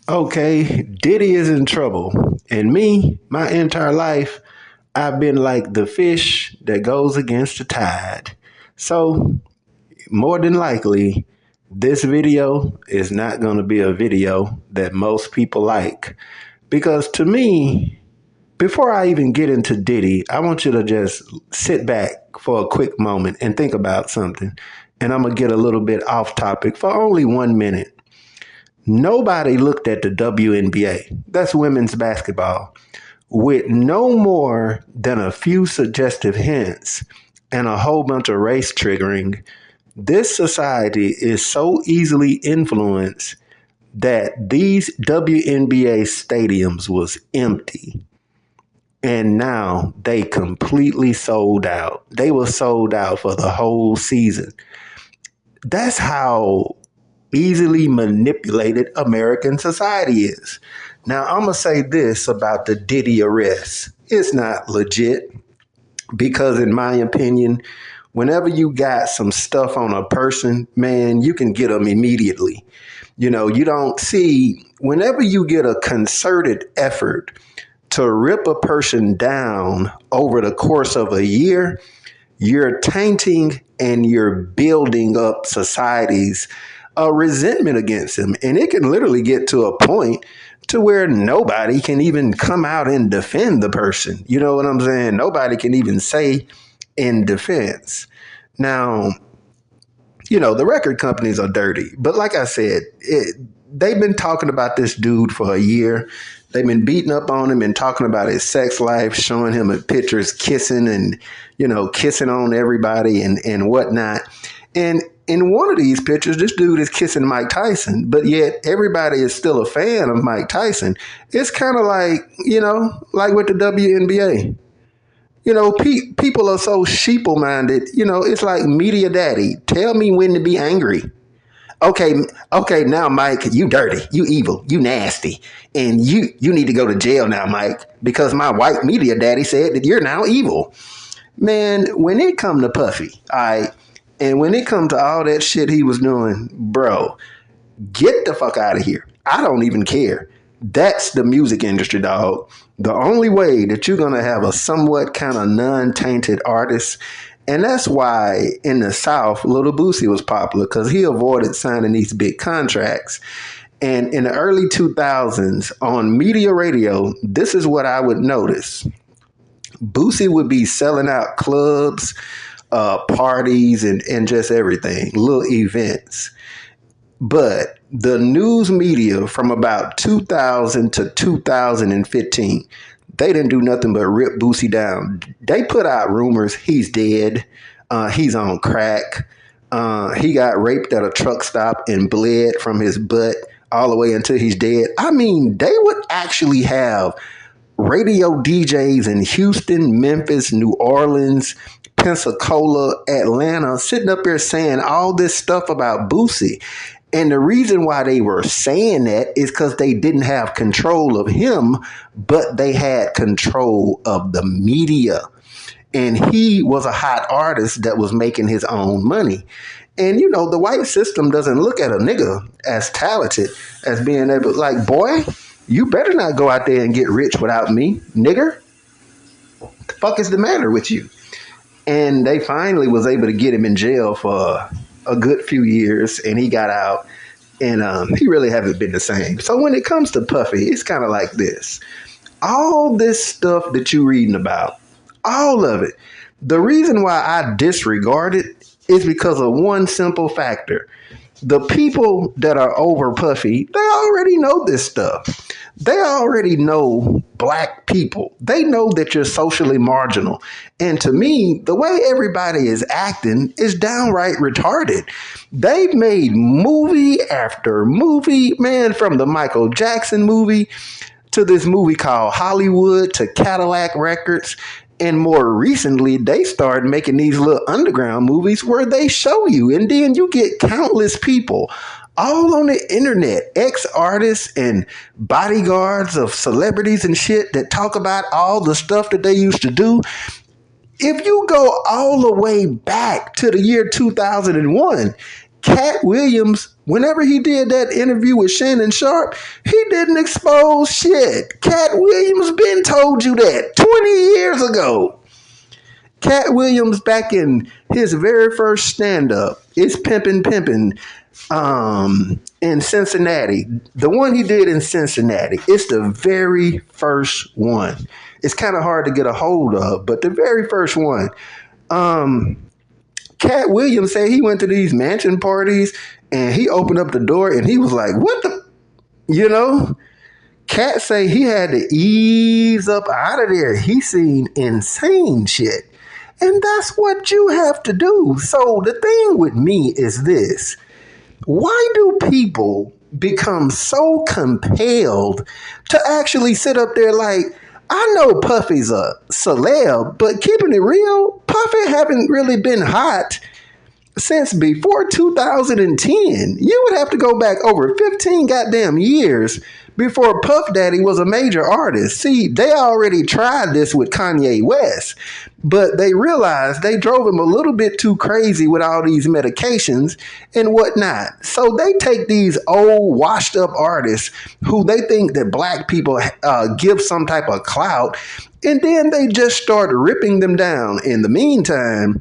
Okay, Diddy is in trouble. And me, my entire life, I've been like the fish that goes against the tide. So, more than likely, this video is not going to be a video that most people like. Because to me, before I even get into Diddy, I want you to just sit back for a quick moment and think about something. And I'm going to get a little bit off topic for only 1 minute. Nobody looked at the WNBA, that's women's basketball, with no more than a few suggestive hints and a whole bunch of race triggering. This society is so easily influenced that these WNBA stadiums was empty. And now they completely sold out. They were sold out for the whole season. That's how easily manipulated American society is. Now, I'm going to say this about the Diddy arrest. It's not legit because, in my opinion, whenever you got some stuff on a person, man, you can get them immediately. You don't see, whenever you get a concerted effort to rip a person down over the course of a year, you're tainting and you're building up society's resentment against him. And it can literally get to a point to where nobody can even come out and defend the person. You know what I'm saying? Nobody can even say in defense. Now, the record companies are dirty. But like I said, they've been talking about this dude for a year. They've been beating up on him and talking about his sex life, showing him in pictures kissing and, kissing on everybody and whatnot. And in one of these pictures, this dude is kissing Mike Tyson, but yet everybody is still a fan of Mike Tyson. It's kind of like, like with the WNBA. People are so sheeple-minded. It's like media daddy. Tell me when to be angry. Okay, now Mike, you dirty, you evil, you nasty, and you need to go to jail now, Mike, because my white media daddy said that you're now evil. Man, when it come to Puffy, all right, and when it come to all that shit he was doing, bro, get the fuck out of here. I don't even care. That's the music industry, dog. The only way that you're going to have a somewhat kind of non-tainted artist, and that's why in the South, Lil Boosie was popular, because he avoided signing these big contracts. And in the early 2000s, on media radio, this is what I would notice. Boosie would be selling out clubs, parties, and just everything, little events. But the news media from about 2000 to 2015, they didn't do nothing but rip Boosie down. They put out rumors he's dead, he's on crack, he got raped at a truck stop and bled from his butt all the way until he's dead. I mean, they would actually have radio DJs in Houston, Memphis, New Orleans, Pensacola, Atlanta, sitting up there saying all this stuff about Boosie. And the reason why they were saying that is because they didn't have control of him, but they had control of the media. And he was a hot artist that was making his own money. And, the white system doesn't look at a nigga as talented as being able, like, boy, you better not go out there and get rich without me, nigger. What the fuck is the matter with you? And they finally was able to get him in jail for a good few years, and he got out, and he really hasn't been the same. So when it comes to Puffy, it's kind of like this. All this stuff that you're reading about, all of it, the reason why I disregard it is because of one simple factor. The people that are over Puffy, they already know this stuff. They already know black people. They know that you're socially marginal. And to me, the way everybody is acting is downright retarded. They've made movie after movie, man, from the Michael Jackson movie to this movie called Hollywood to Cadillac Records. And more recently, they started making these little underground movies where they show you, and then you get countless people all on the internet, ex-artists and bodyguards of celebrities and shit that talk about all the stuff that they used to do. If you go all the way back to the year 2001, Cat Williams Whenever he did that interview with Shannon Sharp, he didn't expose shit. Cat Williams been told you that 20 years ago. Cat Williams, back in his very first stand-up, It's Pimpin' in Cincinnati. The one he did in Cincinnati. It's the very first one. It's kind of hard to get a hold of, but the very first one. Cat Williams said he went to these mansion parties and he opened up the door and he was like, what the, you know? Cat say he had to ease up out of there. He seen insane shit. And that's what you have to do. So the thing with me is this. Why do people become so compelled to actually sit up there like, I know Puffy's a celeb, but keeping it real, Puffy haven't really been hot since before 2010. You would have to go back over 15 goddamn years before Puff Daddy was a major artist. See, they already tried this with Kanye West, but they realized they drove him a little bit too crazy with all these medications and whatnot. So they take these old washed up artists who they think that black people give some type of clout, and then they just start ripping them down. In the meantime,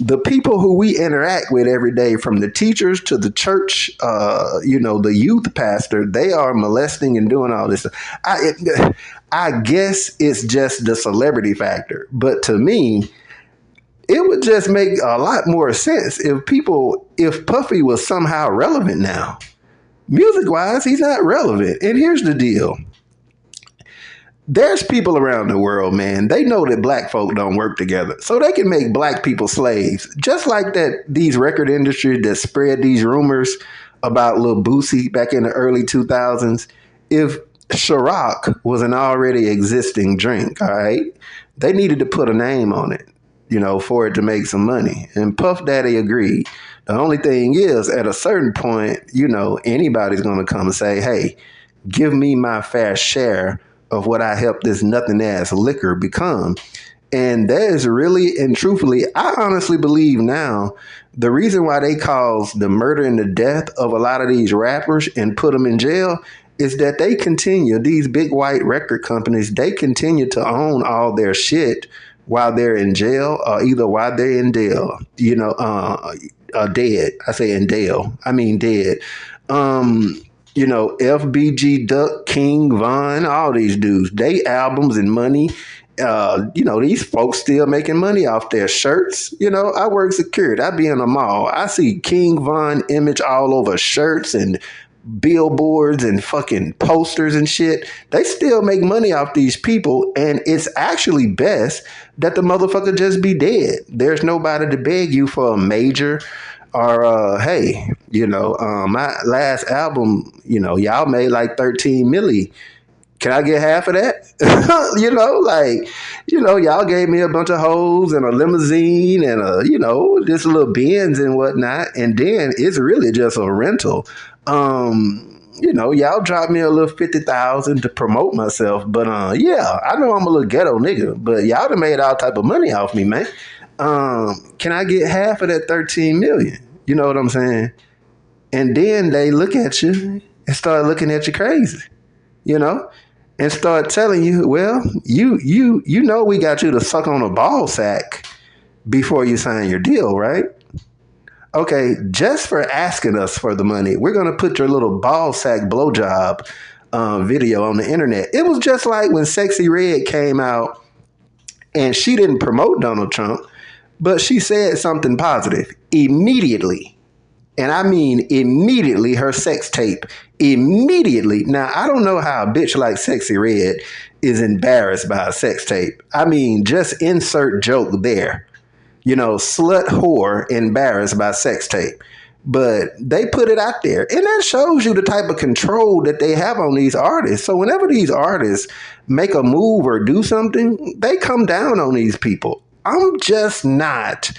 the people who we interact with every day, from the teachers to the church, the youth pastor, they are molesting and doing all this. I guess it's just the celebrity factor. But to me, it would just make a lot more sense if Puffy was somehow relevant now. Music-wise, he's not relevant. And here's the deal. There's people around the world, man, they know that black folk don't work together. So they can make black people slaves. Just like that, these record industries that spread these rumors about Lil Boosie back in the early 2000s. If Ciroc was an already existing drink, all right, they needed to put a name on it, for it to make some money. And Puff Daddy agreed. The only thing is, at a certain point, anybody's going to come and say, hey, give me my fair share of what I helped this nothing ass liquor become. And that is really and truthfully, I honestly believe now, the reason why they cause the murder and the death of a lot of these rappers and put them in jail is that they continue, these big white record companies, they continue to own all their shit while they're in jail, or either while they're in jail, dead. I say in jail, I mean dead. FBG Duck, King Von, all these dudes, they albums and money. These folks still making money off their shirts. I work security. I be in a mall. I see King Von image all over shirts and billboards and fucking posters and shit. They still make money off these people, and it's actually best that the motherfucker just be dead. There's nobody to beg you for a major. Or, hey, my last album, y'all made like 13 milli. Can I get half of that? Y'all gave me a bunch of hoes and a limousine and this little Benz and whatnot. And then it's really just a rental. Y'all dropped me a little 50,000 to promote myself. But, yeah, I know I'm a little ghetto nigga, but y'all done made all type of money off me, man. Can I get half of that 13 million? You know what I'm saying? And then they look at you and start looking at you crazy, and start telling you, well, we got you to suck on a ball sack before you sign your deal, right? Okay, just for asking us for the money, we're going to put your little ball sack blowjob video on the internet. It was just like when Sexy Red came out and she didn't promote Donald Trump, but she said something positive immediately. And I mean immediately, her sex tape, immediately. Now, I don't know how a bitch like Sexy Red is embarrassed by a sex tape. I mean, just insert joke there. Slut whore embarrassed by sex tape. But they put it out there. And that shows you the type of control that they have on these artists. So whenever these artists make a move or do something, they come down on these people. I'm just not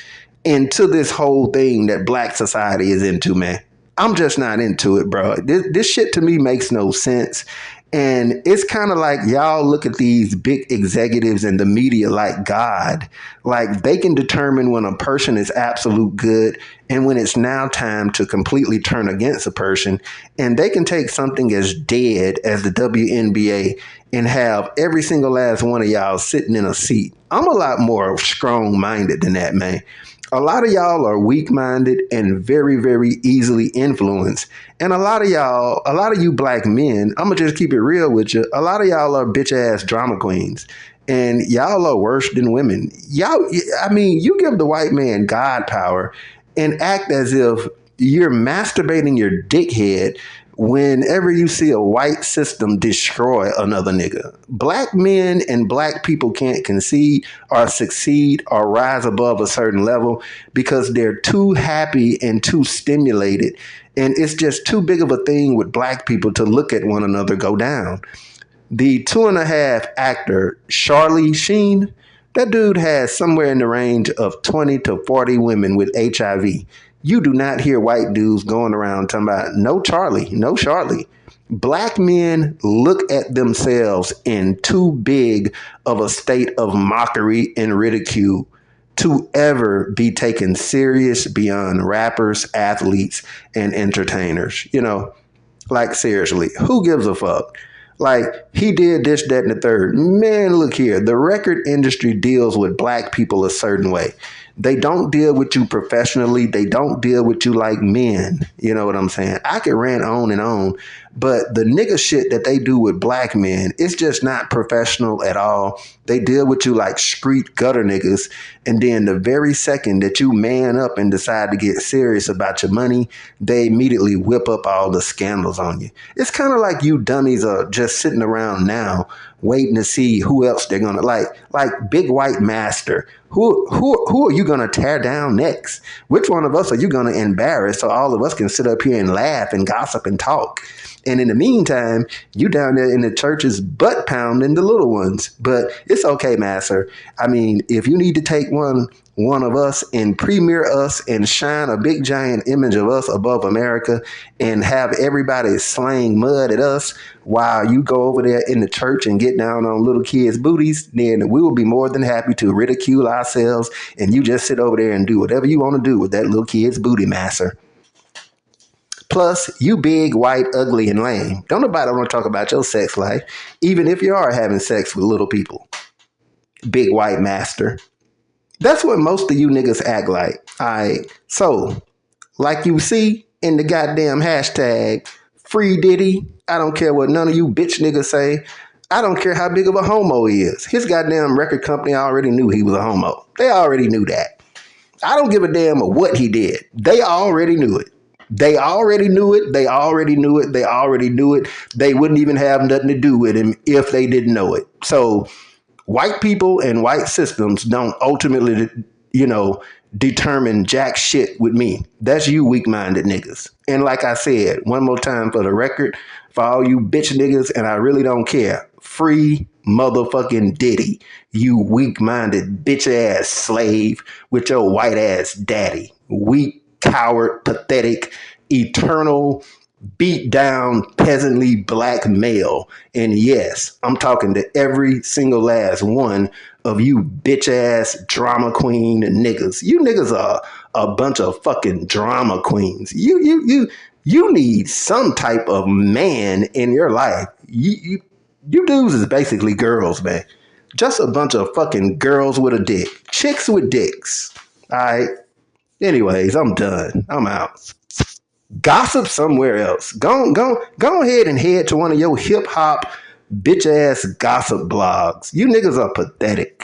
into this whole thing that black society is into, man. I'm just not into it, bro. This shit to me makes no sense. And it's kind of like y'all look at these big executives in the media like God. Like they can determine when a person is absolute good and when it's now time to completely turn against a person. And they can take something as dead as the WNBA and have every single last one of y'all sitting in a seat. I'm a lot more strong minded than that, man. A lot of y'all are weak minded and very, very easily influenced. And a lot of you black men, I'm going to just keep it real with you. A lot of y'all are bitch ass drama queens. And y'all are worse than women. You give the white man God power and act as if you're masturbating your dickhead whenever you see a white system destroy another nigga. Black men and black people can't concede or succeed or rise above a certain level because they're too happy and too stimulated. And it's just too big of a thing with black people to look at one another go down. The 2.5 actor, Charlie Sheen, that dude has somewhere in the range of 20 to 40 women with HIV. You do not hear white dudes going around talking about no Charlie, no Charlie. Black men look at themselves in too big of a state of mockery and ridicule to ever be taken serious beyond rappers, athletes, and entertainers. Like seriously, who gives a fuck? Like, he did this, that, and the third. Man, look here. The record industry deals with black people a certain way. They don't deal with you professionally. They don't deal with you like men. You know what I'm saying? I could rant on and on, but the nigga shit that they do with black men, it's just not professional at all. They deal with you like street gutter niggas. And then the very second that you man up and decide to get serious about your money, they immediately whip up all the scandals on you. It's kind of like you dummies are just sitting around now waiting to see who else they're gonna like Big White Master. Who are you gonna tear down next? Which one of us are you gonna embarrass so all of us can sit up here and laugh and gossip and talk? And in the meantime, you down there in the churches butt pounding the little ones. But it's okay, Master. I mean, if you need to take one of us and premiere us and shine a big giant image of us above America and have everybody slaying mud at us while you go over there in the church and get down on little kids' booties, then we will be more than happy to ridicule ourselves and you just sit over there and do whatever you want to do with that little kid's booty, Master. Plus, you big, white, ugly, and lame. Don't nobody want to talk about your sex life, even if you are having sex with little people. Big white master. That's what most of you niggas act like. Alright. So, like you see in the goddamn hashtag, free Diddy, I don't care what none of you bitch niggas say. I don't care how big of a homo he is. His goddamn record company already knew he was a homo. They already knew that. I don't give a damn what he did. They already knew it. They already knew it. They already knew it. They already knew it. They wouldn't even have nothing to do with him if they didn't know it. So white people and white systems don't ultimately, determine jack shit with me. That's you weak-minded niggas. And like I said, one more time for the record, for all you bitch niggas, and I really don't care, free motherfucking Diddy, you weak-minded bitch-ass slave with your white-ass daddy. Weak, coward, pathetic, eternal, beat down, peasantly black male. And yes, I'm talking to every single last one of you bitch ass drama queen niggas. You niggas are a bunch of fucking drama queens. You need some type of man in your life. You dudes is basically girls, man. Just a bunch of fucking girls with a dick. Chicks with dicks. All right. Anyways, I'm done. I'm out. Gossip somewhere else. Go ahead and head to one of your hip hop bitch ass gossip blogs. You niggas are pathetic.